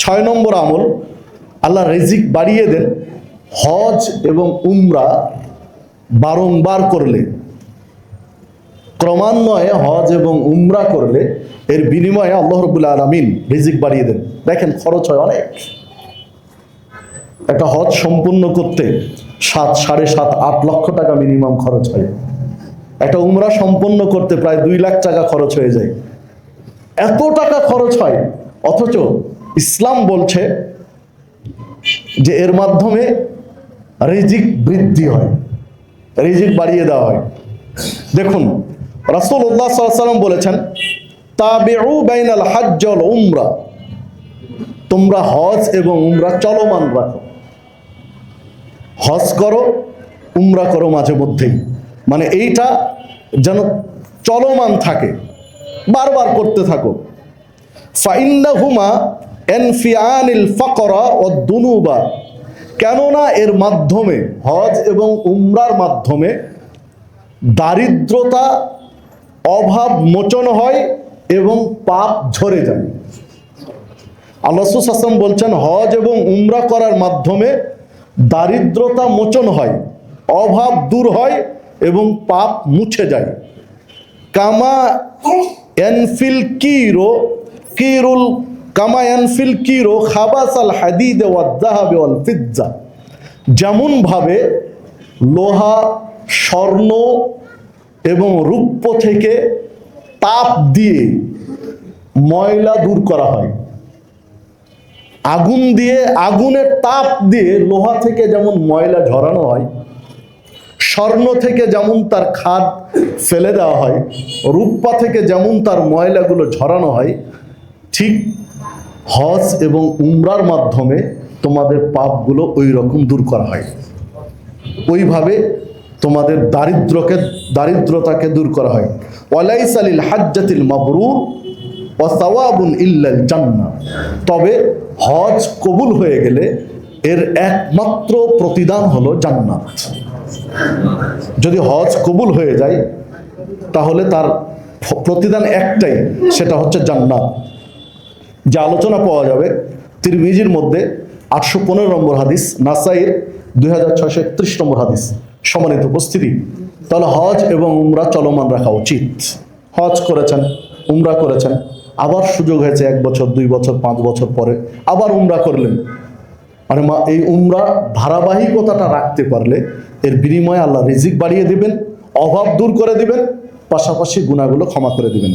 6 নম্বর আমল, আল্লাহ রিজিক বাড়িয়ে দেন হজ এবং উমরা বারংবার করলে, ক্রমান্বয়ে হজ এবং উমরা করলে এর বিনিময়ে আল্লাহ রাব্বুল আলামিন রিজিক বাড়িয়ে দেন। দেখেন খরচ হয় অনেক। একটা হজ সম্পূর্ণ করতে 7, 7.5, 8 লক্ষ টাকা মিনিমাম খরচ হয়। একটা উমরা সম্পন্ন করতে প্রায় 2 লাখ টাকা খরচ হয়ে যায়। এত টাকা খরচ হয়, অথচ ইসলাম বলছে যে এর মাধ্যমে রিজিক বৃদ্ধি হয়, রিজিক বাড়িয়ে দেওয়া হয়। দেখুন রাসূলুল্লাহ সাল্লাল্লাহু আলাইহি ওয়াসাল্লাম বলেছেন, তাবিউ বাইনাল হজ্জ ওয়াল উমরা, তোমরা হজ এবং উমরা চলমান রাখো। হজ করো, উমরা করো মাঝে মধ্যেই, মানে এইটা যেন চলমান থাকে, বারবার করতে থাকো। ফাইন্নাহুমা ইয়ানফিআনিল ফাকরা ওয়াদ দুনুবা, কেননা এর মাধ্যমে, হজ এবং উমরার মাধ্যমে দারিদ্রতা, অভাব মোচন হয় এবং পাপ ঝরে যায়। আল্লাহ রাসূল সাল্লাল্লাহু আলাইহি ওয়াসাল্লাম বলছেন, হজ এবং উমরা করার মাধ্যমে দারিদ্রতা মোচন হয়, অভাব দূর হয় এবং পাপ মুছে যায়। কামা ইয়ানফিল কিরো খাবাসাল হাদিদ ওয়াদ যাহাব ওয়াল ফিজ্জা, যেমন ভাবে লোহা, স্বর্ণ এবং রূপ্য থেকে তাপ দিয়ে ময়লা দূর করা হয়। আগুন দিয়ে, আগুনের তাপ দিয়ে লোহা থেকে যেমন ময়লা ঝরানো হয়, স্বর্ণ থেকে যেমন তার খাদ ফেলে দেওয়া হয়, রূপা থেকে যেমন তার ময়লাগুলো ঝরানো হয়, ঠিক হজ এবং উমরার মাধ্যমে তোমাদের পাপগুলো ওই রকম দূর করা হয়। ওইভাবে তোমাদের দারিদ্রতাকে দূর করা হয়। ওয়ালাইসা লিল হাজ্জাতিল মাবরুর ওয়া সাওয়াবুন ইল্লাল জান্নাহ, তবে হজ কবুল হয়ে গেলে এর একমাত্র প্রতিদান হলো জান্নাত। যদি হজ কবুল হয়ে যায় তাহলে তার প্রতিদান একটাই, সেটা হচ্ছে জান্নাত। যে আলোচনা পাওয়া যাবে তিরমিজির মধ্যে 815 নম্বর হাদিস, নাসাইর 2631 নম্বর হাদিস। সম্মানিত উপস্থিতি, তাহলে হজ এবং উমরা চলমান রাখা উচিত। হজ করেছেন, উমরা করেছেন, আবার সুযোগ হয়েছে 1 বছর, 2 বছর, 5 বছর পরে আবার উমরা করলেন, মানে এই উমরা ধারাবাহিকতাটা রাখতে পারলে এর বিনিময়ে আল্লাহ রিজিক বাড়িয়ে দিবেন, অভাব দূর করে দিবেন, পাশাপাশি গুনাহগুলো ক্ষমা করে দিবেন।